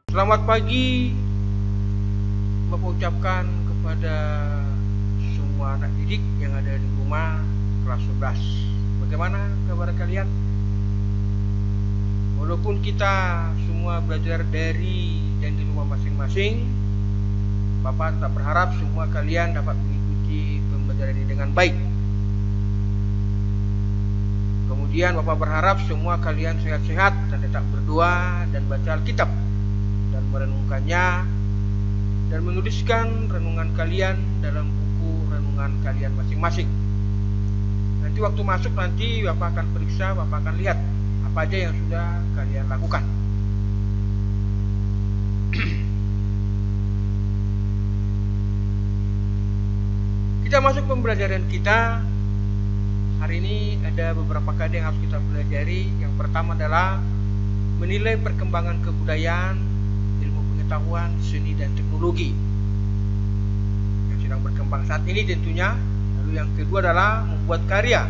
Selamat pagi, Bapak ucapkan kepada semua anak didik yang ada di rumah kelas 11. Bagaimana kabar kalian? Walaupun kita semua belajar dari dan di rumah masing-masing, Bapak tetap berharap semua kalian dapat mengikuti pembelajaran ini dengan baik. Kemudian Bapak berharap semua kalian sehat-sehat dan tetap berdoa dan baca Alkitab dan merenungkannya dan menuliskan renungan kalian dalam buku renungan kalian masing-masing. Nanti waktu masuk nanti Bapak akan periksa, Bapak akan lihat apa aja yang sudah kalian lakukan. Kita masuk pembelajaran kita. Hari ini ada beberapa kaidah yang harus kita pelajari. Yang pertama adalah menilai perkembangan kebudayaan, ilmu pengetahuan, seni dan teknologi yang sedang berkembang saat ini tentunya. Lalu yang kedua adalah membuat karya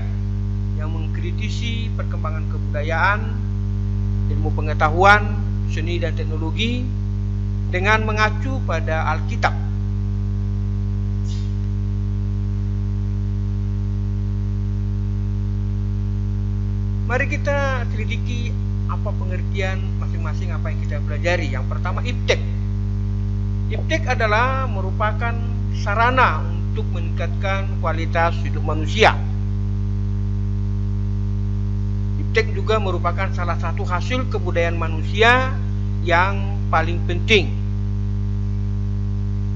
yang mengkritisi perkembangan kebudayaan, ilmu pengetahuan, seni dan teknologi dengan mengacu pada Alkitab. Mari kita selidiki apa pengertian masing-masing apa yang kita pelajari. Yang pertama, iptek. Iptek adalah merupakan sarana untuk meningkatkan kualitas hidup manusia. Iptek juga merupakan salah satu hasil kebudayaan manusia yang paling penting.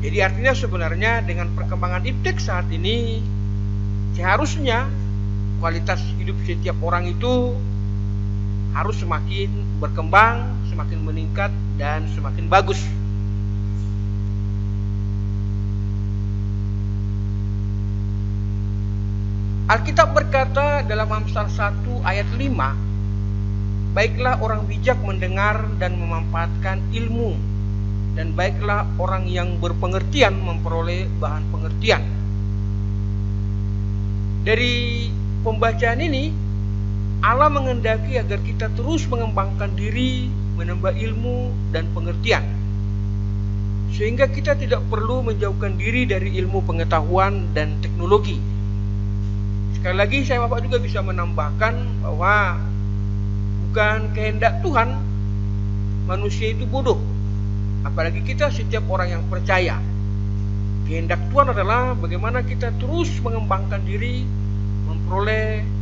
Jadi artinya sebenarnya dengan perkembangan iptek saat ini seharusnya kualitas hidup setiap orang itu harus semakin berkembang, semakin meningkat, dan semakin bagus. Alkitab berkata dalam Amsal 1 ayat 5, baiklah orang bijak mendengar dan memanfaatkan ilmu, dan baiklah orang yang berpengertian memperoleh bahan pengertian. Dari pembacaan ini, Allah menghendaki agar kita terus mengembangkan diri, menambah ilmu dan pengertian, sehingga kita tidak perlu menjauhkan diri dari ilmu pengetahuan dan teknologi. Sekali lagi saya Bapak juga bisa menambahkan bahwa bukan kehendak Tuhan manusia itu bodoh, apalagi kita setiap orang yang percaya. Kehendak Tuhan adalah bagaimana kita terus mengembangkan diri, memperoleh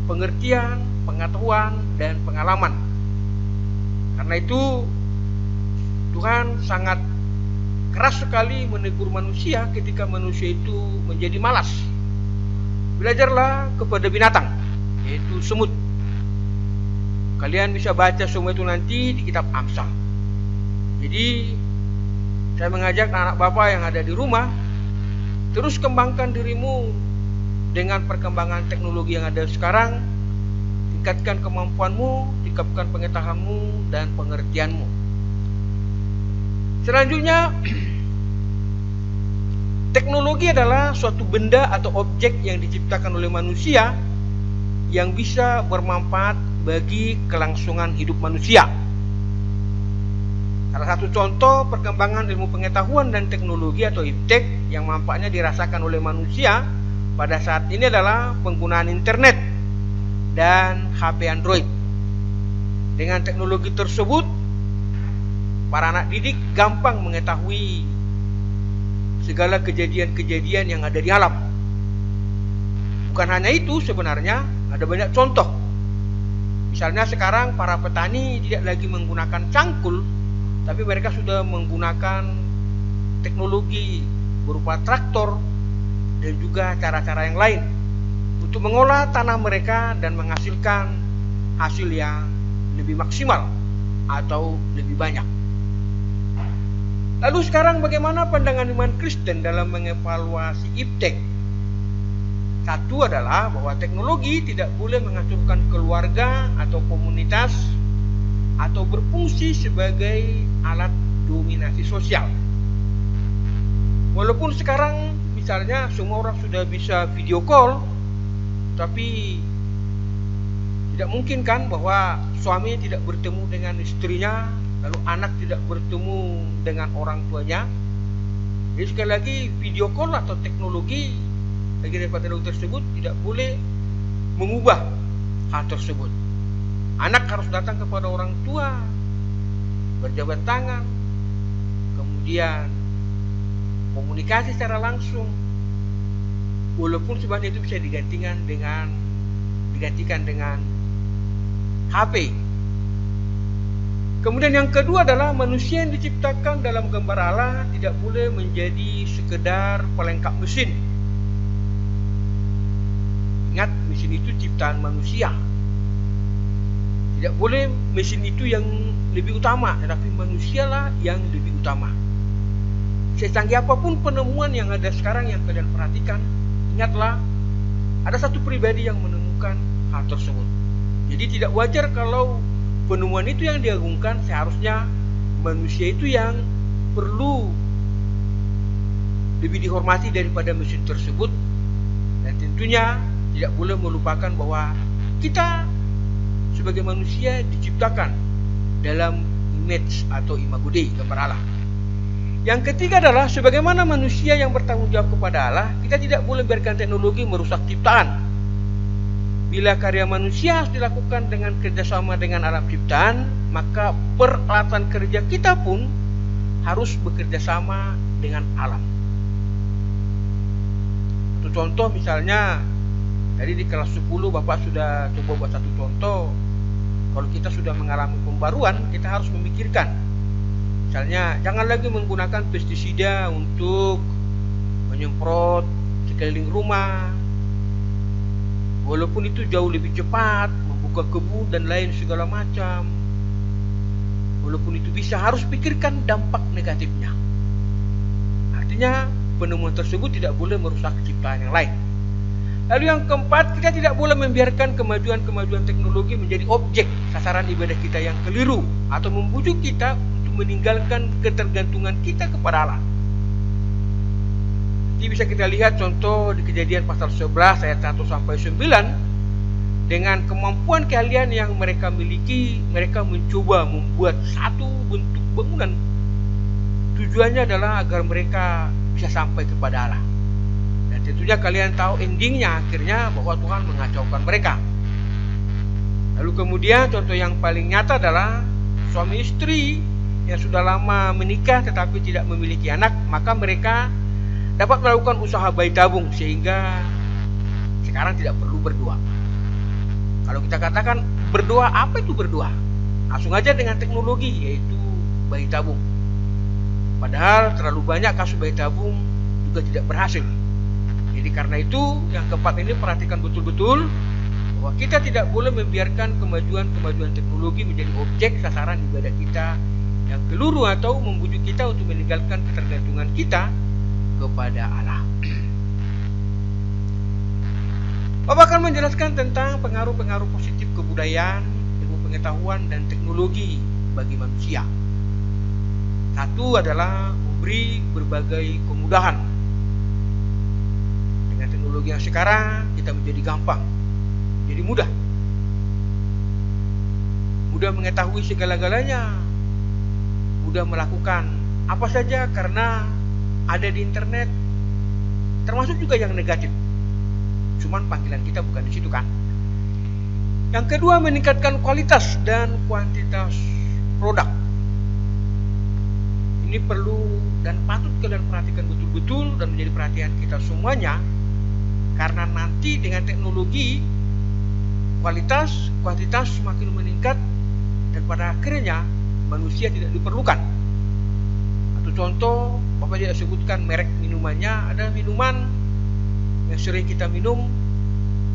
pengertian, pengetahuan, dan pengalaman. Karena itu Tuhan sangat keras sekali menegur manusia ketika manusia itu menjadi malas. Belajarlah kepada binatang, yaitu semut. Kalian bisa baca semua itu nanti di kitab Amsal. Jadi saya mengajak anak Bapak yang ada di rumah, terus kembangkan dirimu dengan perkembangan teknologi yang ada sekarang. Tingkatkan kemampuanmu, tingkatkan pengetahuanmu dan pengertianmu. Selanjutnya, teknologi adalah suatu benda atau objek yang diciptakan oleh manusia yang bisa bermanfaat bagi kelangsungan hidup manusia. Salah satu contoh perkembangan ilmu pengetahuan dan teknologi atau iptek yang manfaatnya dirasakan oleh manusia pada saat ini adalah penggunaan internet dan HP Android. Dengan teknologi tersebut, para anak didik gampang mengetahui segala kejadian-kejadian yang ada di alam. Bukan hanya itu, sebenarnya ada banyak contoh. Misalnya sekarang para petani tidak lagi menggunakan cangkul, tapi mereka sudah menggunakan teknologi berupa traktor dan juga cara-cara yang lain untuk mengolah tanah mereka dan menghasilkan hasil yang lebih maksimal atau lebih banyak. Lalu sekarang bagaimana pandangan iman Kristen dalam mengevaluasi iptek? Satu adalah bahwa teknologi tidak boleh menghancurkan keluarga atau komunitas atau berfungsi sebagai alat dominasi sosial. Walaupun sekarang misalnya semua orang sudah bisa video call, tapi tidak mungkin kan bahwa suami tidak bertemu dengan istrinya lalu anak tidak bertemu dengan orang tuanya. Jadi sekali lagi, video call atau teknologi bagi daripada teknologi tersebut tidak boleh mengubah hal tersebut. Anak harus datang kepada orang tua, berjabat tangan, kemudian komunikasi secara langsung, walaupun sebenarnya itu bisa digantikan dengan HP. Kemudian yang kedua adalah manusia yang diciptakan dalam gambar Allah tidak boleh menjadi sekedar pelengkap mesin. Ingat, mesin itu ciptaan manusia. Tidak boleh mesin itu yang lebih utama, tetapi manusialah yang lebih utama. Secanggih apapun penemuan yang ada sekarang yang kalian perhatikan, ingatlah ada satu pribadi yang menemukan hal tersebut. Jadi tidak wajar kalau penemuan itu yang diagungkan, seharusnya manusia itu yang perlu lebih dihormati daripada mesin tersebut. Dan tentunya tidak boleh melupakan bahwa kita sebagai manusia diciptakan dalam image atau imago Dei, gambar Allah. Yang ketiga adalah sebagaimana manusia yang bertanggung jawab kepada Allah, kita tidak boleh biarkan teknologi merusak ciptaan. Bila karya manusia harus dilakukan dengan kerjasama dengan alam ciptaan, maka peralatan kerja kita pun harus bekerja sama dengan alam. Satu contoh misalnya, tadi di kelas 10 Bapak sudah coba buat satu contoh. Kalau kita sudah mengalami pembaruan, kita harus memikirkan. Misalnya, jangan lagi menggunakan pestisida untuk menyemprot sekeliling rumah, walaupun itu jauh lebih cepat, membuka kebun dan lain segala macam. Walaupun itu bisa, harus pikirkan dampak negatifnya. Artinya penemuan tersebut tidak boleh merusak ciptaan yang lain. Lalu yang keempat, kita tidak boleh membiarkan kemajuan-kemajuan teknologi menjadi objek sasaran ibadah kita yang keliru, atau membujuk kita untuk meninggalkan ketergantungan kita kepada Allah. Jadi bisa kita lihat contoh di Kejadian pasal 11 ayat 1 sampai 9. Dengan kemampuan keahlian yang mereka miliki, mereka mencoba membuat satu bentuk bangunan. Tujuannya adalah agar mereka bisa sampai kepada Allah. Dan tentunya kalian tahu endingnya, akhirnya bahwa Tuhan mengacaukan mereka. Lalu kemudian contoh yang paling nyata adalah suami istri yang sudah lama menikah tetapi tidak memiliki anak, maka mereka dapat melakukan usaha bayi tabung sehingga sekarang tidak perlu berdoa. Kalau kita katakan berdoa, apa itu berdoa? Langsung aja dengan teknologi, yaitu bayi tabung. Padahal terlalu banyak kasus bayi tabung juga tidak berhasil. Jadi karena itu yang keempat ini perhatikan betul-betul bahwa kita tidak boleh membiarkan kemajuan-kemajuan teknologi menjadi objek sasaran ibadah kita yang keliru atau membujuk kita untuk meninggalkan ketergantungan kita kepada Allah. Bapak akan menjelaskan tentang pengaruh-pengaruh positif kebudayaan, ilmu pengetahuan, dan teknologi bagi manusia. Satu adalah memberi berbagai kemudahan. Dengan teknologi yang sekarang, kita menjadi gampang, jadi mudah. Mudah mengetahui segala-galanya, mudah melakukan apa saja karena ada di internet, termasuk juga yang negatif. Cuman panggilan kita bukan di situ kan. Yang kedua, meningkatkan kualitas dan kuantitas produk. Ini perlu dan patut kalian perhatikan betul-betul dan menjadi perhatian kita semuanya, karena nanti dengan teknologi kualitas, kuantitas semakin meningkat dan pada akhirnya manusia tidak diperlukan. Satu contoh, Bapak tidak sebutkan merek minumannya, ada minuman yang sering kita minum,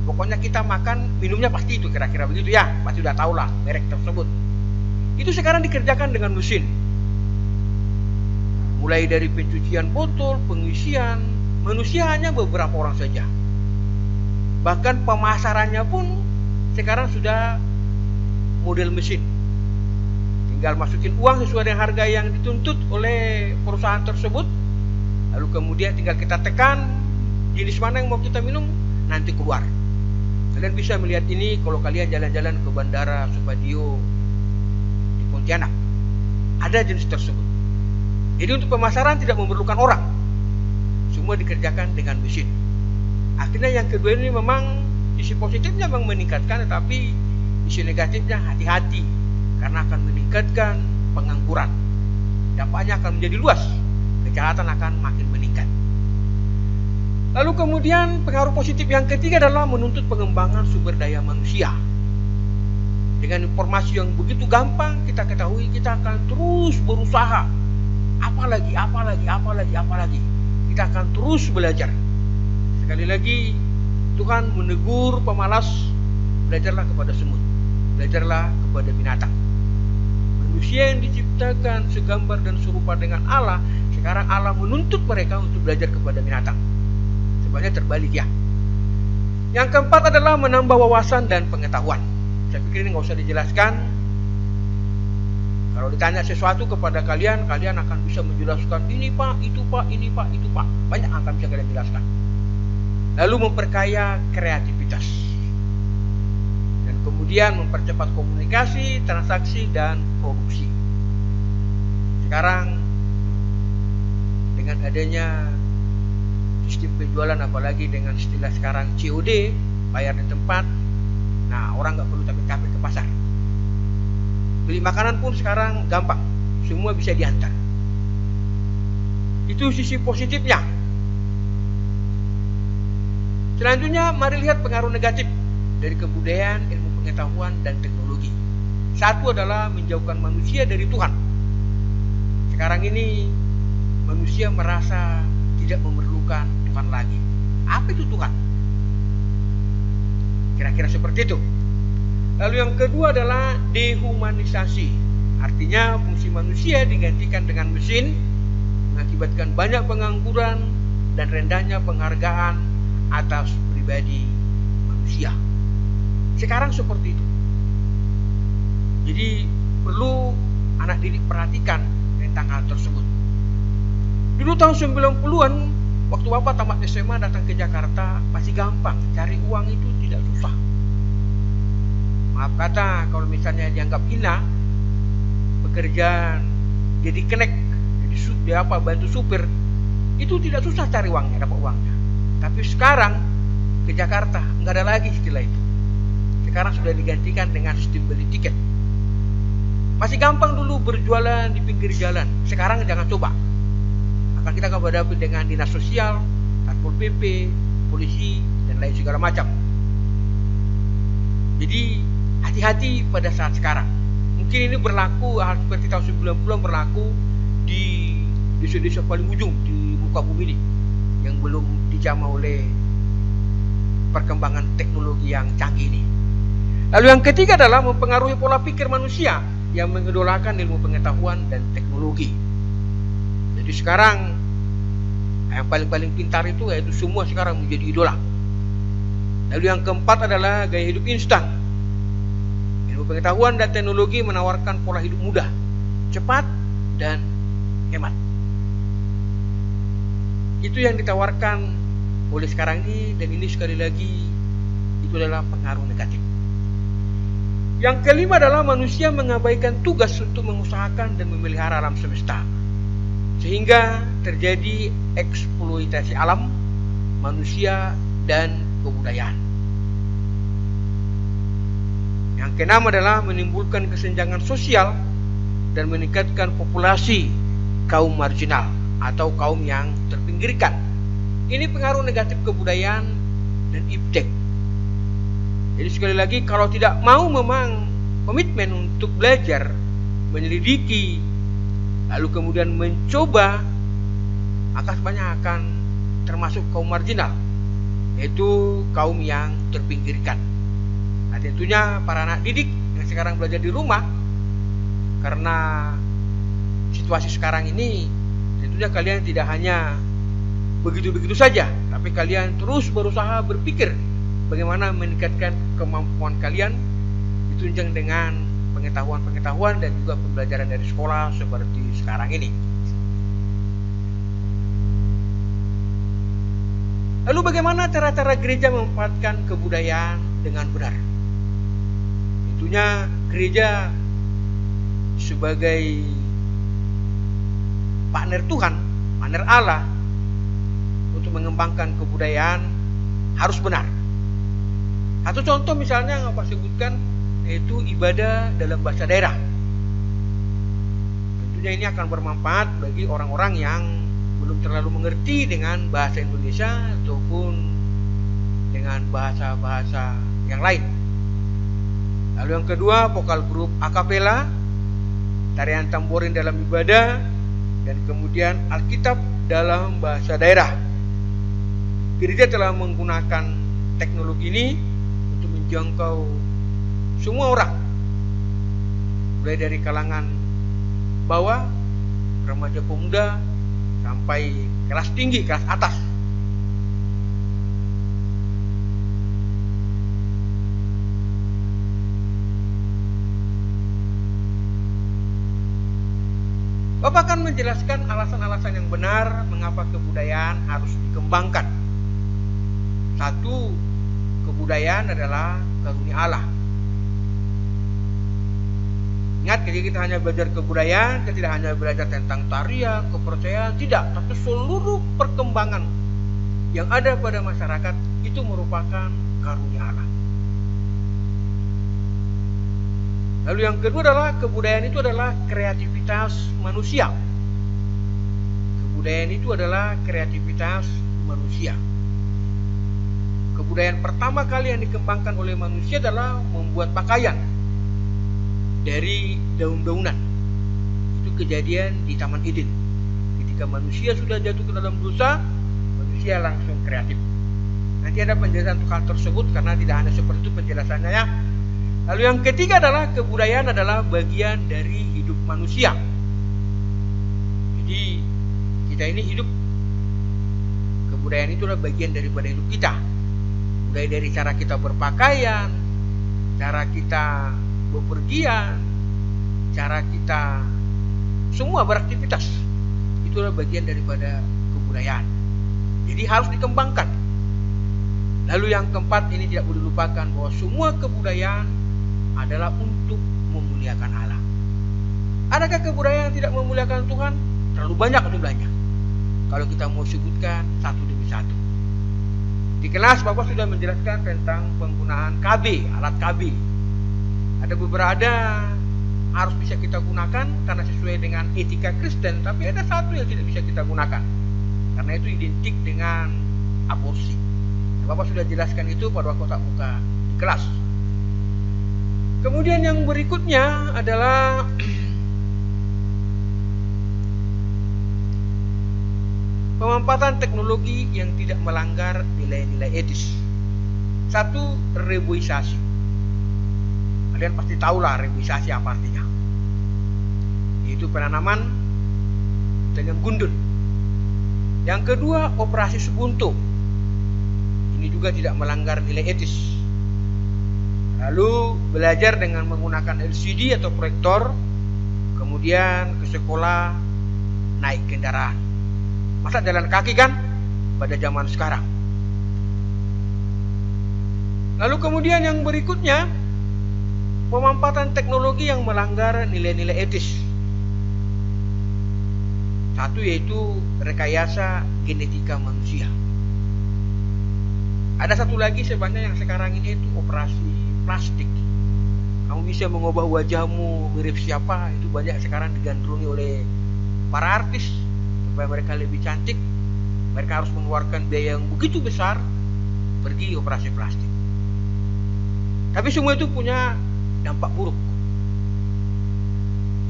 pokoknya kita makan minumnya pasti itu, kira-kira begitu ya, pasti udah tahu lah merek tersebut. Itu sekarang dikerjakan dengan mesin, mulai dari pencucian botol, pengisian, manusia hanya beberapa orang saja. Bahkan pemasarannya pun sekarang sudah model mesin, tinggal masukin uang sesuai dengan harga yang dituntut oleh perusahaan tersebut, lalu kemudian tinggal kita tekan jenis mana yang mau kita minum, nanti keluar. Kalian bisa melihat ini kalau kalian jalan-jalan ke Bandara Supadio di Pontianak. ada jenis tersebut. Jadi untuk pemasaran tidak memerlukan orang, semua dikerjakan dengan mesin. Akhirnya yang kedua ini memang sisi positifnya memang meningkatkan, tetapi sisi negatifnya hati-hati karena akan meningkatkan pengangguran. Dampaknya akan menjadi luas, kejahatan akan makin meningkat. Lalu kemudian pengaruh positif yang ketiga adalah menuntut pengembangan sumber daya manusia. Dengan informasi yang begitu gampang kita ketahui, kita akan terus berusaha. Apalagi. Kita akan terus belajar. Sekali lagi, Tuhan menegur pemalas, belajarlah kepada semut, belajarlah kepada binatang. Manusia yang diciptakan segambar dan serupa dengan Allah, sekarang Allah menuntut mereka untuk belajar kepada binatang. Sebenarnya terbalik ya. Yang keempat adalah menambah wawasan dan pengetahuan. Saya pikir ini nggak usah dijelaskan. Kalau ditanya sesuatu kepada kalian, kalian akan bisa menjelaskan ini pak, itu pak, ini pak, itu pak. Banyak akan bisa kalian jelaskan. Lalu memperkaya kreativitas. Dan kemudian mempercepat komunikasi, transaksi, dan produksi. Sekarang dengan adanya sistem penjualan, apalagi dengan istilah sekarang COD, bayar di tempat, nah orang nggak perlu capek-capek ke pasar. Beli makanan pun sekarang gampang, semua bisa diantar. Itu sisi positifnya. Selanjutnya mari lihat pengaruh negatif dari kebudayaan, ilmu pengetahuan, dan teknologi. Satu adalah menjauhkan manusia dari Tuhan. Sekarang ini manusia merasa tidak memerlukan Tuhan lagi. Apa itu Tuhan? Kira-kira seperti itu. Lalu yang kedua adalah dehumanisasi. Artinya fungsi manusia digantikan dengan mesin, mengakibatkan banyak pengangguran dan rendahnya penghargaan atas pribadi manusia. Sekarang seperti itu. Jadi perlu anak didik perhatikan tentang hal tersebut. Dulu tahun 90-an, waktu Bapak tamat SMA datang ke Jakarta, masih gampang, cari uang itu tidak susah. Maaf kata, kalau misalnya dianggap hina, pekerjaan jadi kenek, jadi bantu supir, itu tidak susah cari uangnya, dapat uangnya. Tapi sekarang ke Jakarta nggak ada lagi istilah itu. Sekarang sudah digantikan dengan sistem beli tiket. Masih gampang dulu berjualan di pinggir jalan. Sekarang jangan coba. Akan kita akan berhadapan dengan dinas sosial, Satpol PP, polisi, dan lain segala macam. Jadi hati-hati pada saat sekarang. Mungkin ini berlaku seperti tahun 90-an berlaku di desa-desa paling ujung di muka bumi ini yang belum dijamah oleh perkembangan teknologi yang canggih ini. Lalu yang ketiga adalah mempengaruhi pola pikir manusia yang mengidolakan ilmu pengetahuan dan teknologi. Jadi sekarang yang paling pintar itu yaitu semua sekarang menjadi idola. Lalu yang keempat adalah gaya hidup instan. Ilmu pengetahuan dan teknologi menawarkan pola hidup mudah, cepat, dan hemat. Itu yang ditawarkan oleh sekarang ini, dan ini sekali lagi itu adalah pengaruh negatif. Yang kelima adalah manusia mengabaikan tugas untuk mengusahakan dan memelihara alam semesta, sehingga terjadi eksploitasi alam, manusia, dan kebudayaan. Yang keenam adalah menimbulkan kesenjangan sosial dan meningkatkan populasi kaum marginal atau kaum yang terpinggirkan. Ini pengaruh negatif kebudayaan dan iptek. Jadi sekali lagi, kalau tidak mau memang komitmen untuk belajar, menyelidiki, lalu kemudian mencoba, maka sebenarnya akan termasuk kaum marginal, yaitu kaum yang terpinggirkan. Nah tentunya para anak didik yang sekarang belajar di rumah, karena situasi sekarang ini, tentunya kalian tidak hanya begitu-begitu saja, tapi kalian terus berusaha berpikir bagaimana meningkatkan kemampuan kalian, ditunjang dengan pengetahuan-pengetahuan dan juga pembelajaran dari sekolah seperti sekarang ini. Lalu bagaimana cara-cara gereja memanfaatkan kebudayaan dengan benar? Tentunya gereja sebagai partner Tuhan, partner Allah untuk mengembangkan kebudayaan harus benar. Satu contoh misalnya yang Bapak sebutkan yaitu ibadah dalam bahasa daerah. Tentunya ini akan bermanfaat bagi orang-orang yang belum terlalu mengerti dengan bahasa Indonesia ataupun dengan bahasa-bahasa yang lain. Lalu yang kedua, vokal grup akapela, tarian tamborin dalam ibadah, dan kemudian Alkitab dalam bahasa daerah. Gereja telah menggunakan teknologi ini untuk menjangkau semua orang, mulai dari kalangan bawah, remaja pemuda, sampai kelas tinggi, kelas atas. Bapak akan menjelaskan alasan-alasan yang benar mengapa kebudayaan harus dikembangkan. Satu, kebudayaan adalah karunia Allah. Ingat, ketika kita hanya belajar kebudayaan, kita tidak hanya belajar tentang tarian, kepercayaan, tidak. Tapi seluruh perkembangan yang ada pada masyarakat itu merupakan karunia Allah. Lalu yang kedua adalah kebudayaan itu adalah kreativitas manusia. Kebudayaan itu adalah kreativitas manusia. Kebudayaan pertama kali yang dikembangkan oleh manusia adalah membuat pakaian dari daun-daunan. Itu kejadian di Taman Eden. Ketika manusia sudah jatuh ke dalam dosa, manusia langsung kreatif. Nanti ada penjelasan untuk hal tersebut karena tidak hanya seperti itu penjelasannya ya. Lalu yang ketiga adalah kebudayaan adalah bagian dari hidup manusia. Jadi kita ini hidup, kebudayaan itu adalah bagian daripada hidup kita. Mulai dari cara kita berpakaian, cara kita bepergian, cara kita semua beraktivitas, itu adalah bagian daripada kebudayaan. Jadi harus dikembangkan. Lalu yang keempat, ini tidak boleh dilupakan bahwa semua kebudayaan adalah untuk memuliakan Allah. Adakah kebudayaan yang tidak memuliakan Tuhan? Terlalu banyak jumlahnya. Kalau kita mau sebutkan satu demi satu. Di kelas Bapak sudah menjelaskan tentang penggunaan KB, alat KB. Ada beberapa harus bisa kita gunakan karena sesuai dengan etika Kristen, tapi ada satu yang tidak bisa kita gunakan. Karena itu identik dengan aborsi. Bapak sudah jelaskan itu pada waktu tak buka di kelas. Kemudian yang berikutnya adalah pemanfaatan teknologi yang tidak melanggar nilai-nilai etis. Satu, reboisasi. Kalian pasti tahulah reboisasi apa artinya. Yaitu penanaman dengan gundul. Yang kedua, operasi Ubuntu. Ini juga tidak melanggar nilai etis. Lalu belajar dengan menggunakan LCD atau proyektor, kemudian ke sekolah naik kendaraan. Masa jalan kaki kan pada zaman sekarang. Lalu kemudian yang berikutnya, pemanfaatan teknologi yang melanggar nilai-nilai etis. Satu yaitu rekayasa genetika manusia. Ada satu lagi sebenarnya yang sekarang ini itu operasi plastik. Kamu bisa mengubah wajahmu mirip siapa, itu banyak sekarang digandrungi oleh para artis supaya mereka lebih cantik. Mereka harus mengeluarkan biaya yang begitu besar pergi operasi plastik. Tapi semua itu punya dampak buruk.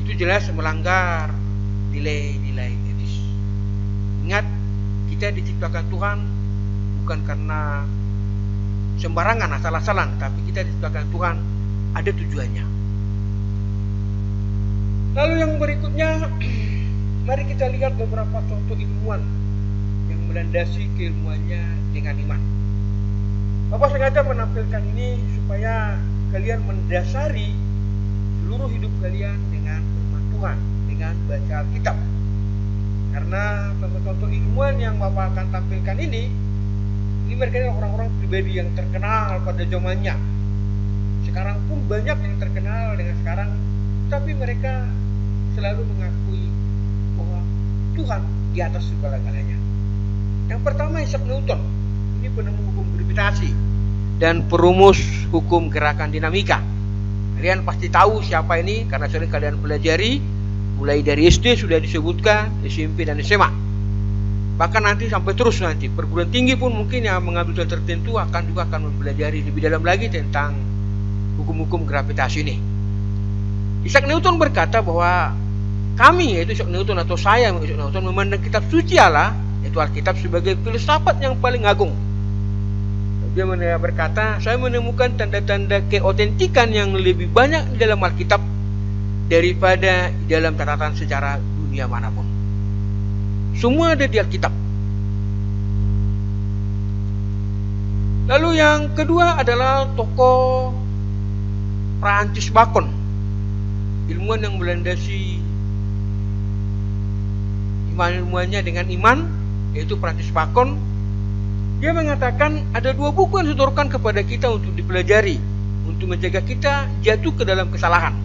Itu jelas melanggar nilai-nilai etis. Ingat, kita diciptakan Tuhan bukan karena sembarangan asal-asalan, tapi kita diciptakan Tuhan ada tujuannya. Lalu yang berikutnya, mari kita lihat beberapa contoh ilmuwan yang melandasi keilmuannya dengan iman. Bapak sengaja menampilkan ini supaya kalian mendasari seluruh hidup kalian dengan firman Tuhan, dengan baca Alkitab. Karena contoh-contoh ilmuwan yang Bapak akan tampilkan ini mereka adalah orang-orang pribadi yang terkenal pada zamannya. Sekarang pun banyak yang terkenal dengan sekarang, tapi mereka selalu mengakui bahwa Tuhan di atas segala-galanya. Yang pertama Isaac Newton, ini penemu hukum gravitasi dan perumus hukum gerakan dinamika. Kalian pasti tahu siapa ini karena sering kalian pelajari, mulai dari SD sudah disebutkan, SMP dan SMA. Bahkan nanti sampai terus nanti perguruan tinggi pun mungkin yang mengambil tertentu akan mempelajari lebih dalam lagi tentang hukum-hukum gravitasi ini. Isaac Newton berkata bahwa kami, yaitu Isaac Newton atau saya Isaac Newton, memandang kitab suci Allah, yaitu Alkitab, sebagai filsafat yang paling agung. Dia berkata, saya menemukan tanda-tanda keotentikan yang lebih banyak di dalam Alkitab daripada di dalam catatan sejarah dunia manapun. Semua ada di Alkitab. Lalu yang kedua adalah tokoh Francis Bacon, ilmuwan yang melandasi ilmuannya dengan iman, yaitu Francis Bacon. Dia mengatakan ada dua buku yang disetorkan kepada kita untuk dipelajari, untuk menjaga kita jatuh ke dalam kesalahan.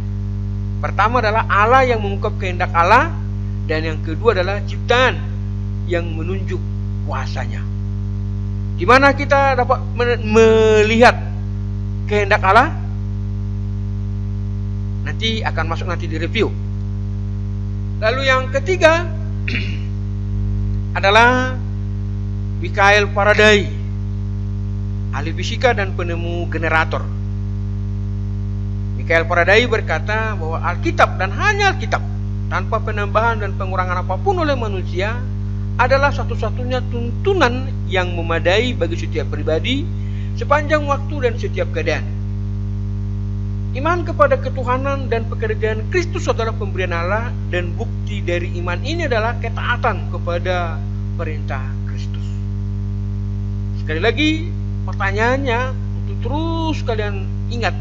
Pertama adalah Allah yang mengungkap kehendak Allah, dan yang kedua adalah ciptaan yang menunjuk kuasanya. Di mana kita dapat melihat kehendak Allah? Nanti akan masuk nanti di review. Lalu yang ketiga adalah Michael Faraday, ahli fisika dan penemu generator. Michael Faraday berkata bahwa Alkitab dan hanya Alkitab, tanpa penambahan dan pengurangan apapun oleh manusia, adalah satu-satunya tuntunan yang memadai bagi setiap pribadi sepanjang waktu dan setiap keadaan. Iman kepada ketuhanan dan pekerjaan Kristus adalah pemberian Allah, dan bukti dari iman ini adalah ketaatan kepada perintah Kristus. Sekali lagi, pertanyaannya untuk terus kalian ingat,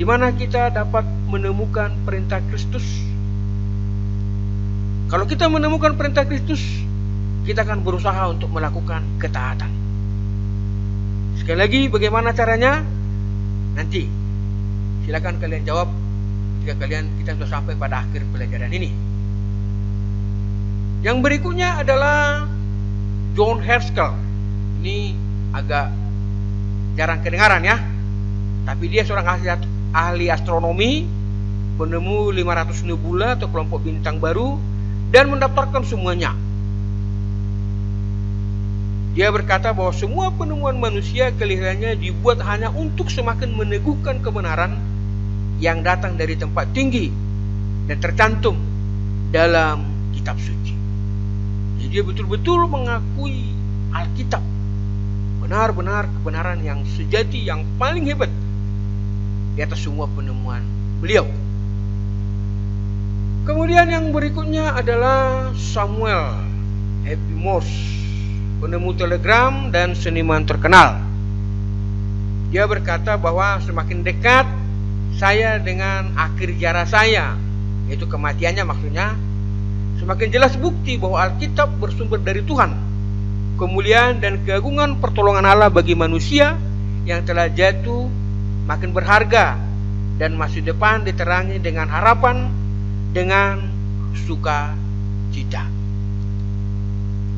di mana kita dapat menemukan perintah Kristus? Kalau kita menemukan perintah Kristus, kita akan berusaha untuk melakukan ketaatan. Sekali lagi, bagaimana caranya? Nanti silakan kalian jawab ketika kita sudah sampai pada akhir pelajaran ini. Yang berikutnya adalah John Herschel. Ini agak jarang kedengaran ya, tapi dia seorang ahli astronomi, penemu 500 nebula atau kelompok bintang baru, dan mendaftarkan semuanya. Dia berkata bahwa semua penemuan manusia kelihatannya dibuat hanya untuk semakin meneguhkan kebenaran yang datang dari tempat tinggi dan tercantum dalam kitab suci. Jadi dia betul-betul mengakui Alkitab benar-benar kebenaran yang sejati, yang paling hebat di atas semua penemuan beliau. Kemudian yang berikutnya adalah Samuel F. B. Morse, penemu telegram dan seniman terkenal. Dia berkata bahwa semakin dekat saya dengan akhir jarah saya, yaitu kematiannya maksudnya, semakin jelas bukti bahwa Alkitab bersumber dari Tuhan. Kemuliaan dan keagungan pertolongan Allah bagi manusia yang telah jatuh makin berharga, dan masa depan diterangi dengan harapan, dengan sukacita.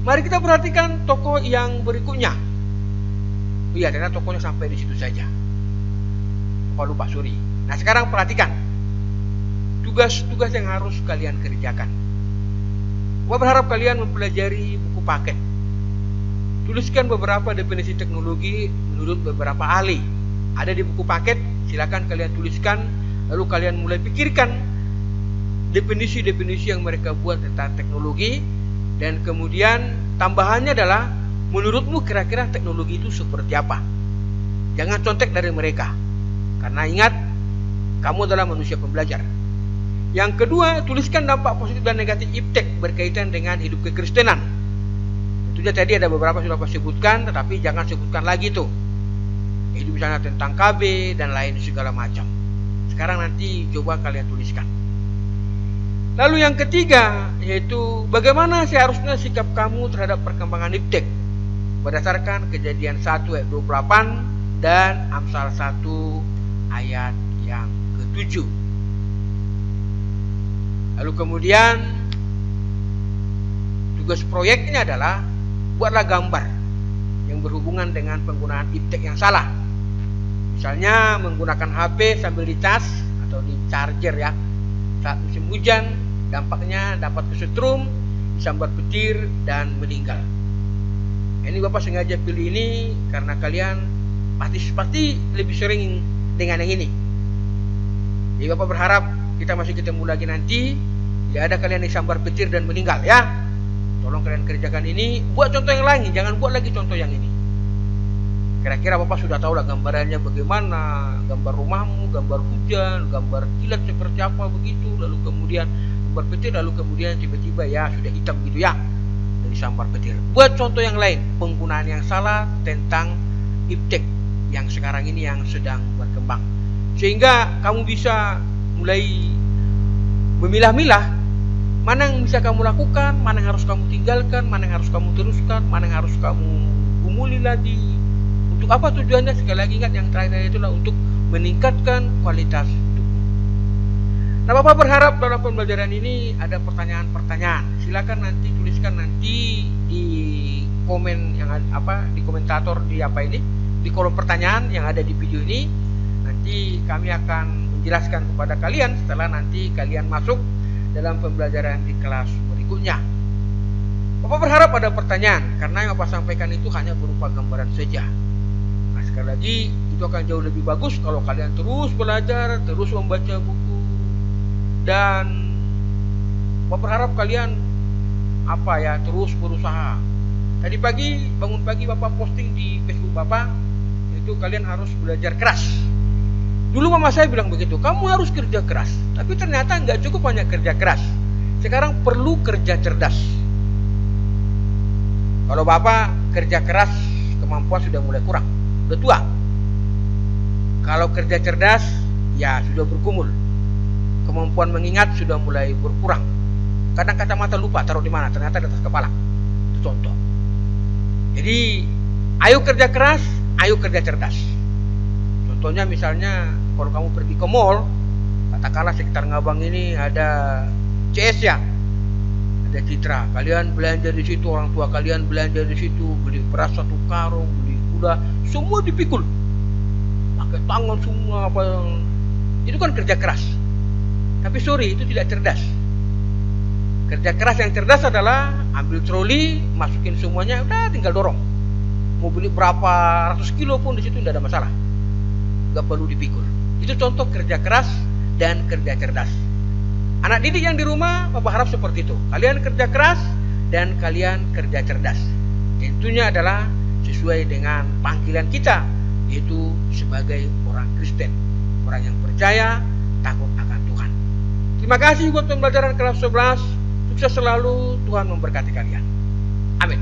Mari kita perhatikan tokoh yang berikutnya. Iya, karena tokohnya sampai di situ saja. Lupa sorry. Nah, sekarang perhatikan tugas-tugas yang harus kalian kerjakan. Gua berharap kalian mempelajari buku paket. Tuliskan beberapa definisi teknologi menurut beberapa ahli. Ada di buku paket, silakan kalian tuliskan, lalu kalian mulai pikirkan definisi-definisi yang mereka buat tentang teknologi, dan kemudian tambahannya adalah menurutmu kira-kira teknologi itu seperti apa. Jangan contek dari mereka, karena ingat, kamu adalah manusia pembelajar. Yang kedua, tuliskan dampak positif dan negatif iptek berkaitan dengan hidup kekristenan. Tentunya tadi ada beberapa sudah saya sebutkan, tetapi jangan sebutkan lagi tuh. Itu misalnya tentang KB dan lain segala macam. Sekarang nanti coba kalian tuliskan. Lalu yang ketiga, yaitu bagaimana seharusnya sikap kamu terhadap perkembangan iptek berdasarkan Kejadian 1 ayat 28 dan Amsal 1 ayat yang ke-7. Lalu kemudian Tugas proyeknya adalah buatlah gambar yang berhubungan dengan penggunaan iptek yang salah. Misalnya menggunakan HP sambil dicas atau di charger ya. Saat musim hujan, dampaknya dapat kesetrum, disambar petir dan meninggal. Ini Bapak sengaja pilih ini karena kalian pasti lebih sering dengan yang ini. Jadi Bapak berharap kita masih ketemu lagi nanti. Tidak ada kalian yang sambar petir dan meninggal ya. Tolong kalian kerjakan ini. Buat contoh yang lain, jangan buat lagi contoh yang ini. Kira-kira Bapak sudah tahu lah gambarannya bagaimana, gambar rumahmu, gambar hujan, gambar kilat seperti apa begitu, lalu kemudian gambar petir, lalu kemudian tiba-tiba ya sudah hitam gitu ya, dari sambar petir. Buat contoh yang lain, penggunaan yang salah tentang iptek yang sekarang ini yang sedang berkembang, sehingga kamu bisa mulai memilah-milah mana yang bisa kamu lakukan, mana yang harus kamu tinggalkan, mana yang harus kamu teruskan, mana yang harus kamu gumuli lagi. Untuk apa tujuannya? Sekali lagi ingat, yang terakhir itulah untuk meningkatkan kualitas hidupmu. Nah, Bapak berharap dalam pembelajaran ini ada pertanyaan-pertanyaan. Silakan nanti tuliskan nanti di komen yang di komentator di di kolom pertanyaan yang ada di video ini. Nanti kami akan menjelaskan kepada kalian setelah nanti kalian masuk dalam pembelajaran di kelas berikutnya. Bapak berharap ada pertanyaan, karena yang Bapak sampaikan itu hanya berupa gambaran saja. Nah, sekali lagi itu akan jauh lebih bagus kalau kalian terus belajar, terus membaca buku, dan Bapak berharap kalian terus berusaha. Tadi pagi bangun pagi Bapak posting di Facebook Bapak, itu kalian harus belajar keras. Dulu mama saya bilang begitu, kamu harus kerja keras. Tapi ternyata nggak cukup hanya kerja keras. Sekarang perlu kerja cerdas. Kalau Bapak kerja keras, kemampuan sudah mulai kurang, udah tua. Kalau kerja cerdas, ya sudah bergumul. Kemampuan mengingat sudah mulai berkurang. Kadang kacamata lupa taruh di mana, ternyata di atas kepala. Itu contoh. Jadi, ayo kerja keras, ayo kerja cerdas. Contohnya misalnya kalau kamu pergi ke mall, katakanlah sekitar Ngabang ini ada CS ya, ada Citra. Kalian belanja di situ, orang tua kalian belanja di situ, beli beras 1 karung, beli gula, semua dipikul, pakai tangan semua apa. Itu kan kerja keras. Tapi sorry, itu tidak cerdas. Kerja keras yang cerdas adalah ambil troli, masukin semuanya, udah tinggal dorong. Mau beli berapa ratus kilo pun di situ tidak ada masalah. Gak perlu dipikul. Itu contoh kerja keras dan kerja cerdas. Anak didik yang di rumah, Bapak harap seperti itu. Kalian kerja keras dan kalian kerja cerdas. Tentunya adalah sesuai dengan panggilan kita, yaitu sebagai orang Kristen, orang yang percaya, takut akan Tuhan. Terima kasih buat pembelajaran kelas 11. Sukses selalu, Tuhan memberkati kalian. Amin.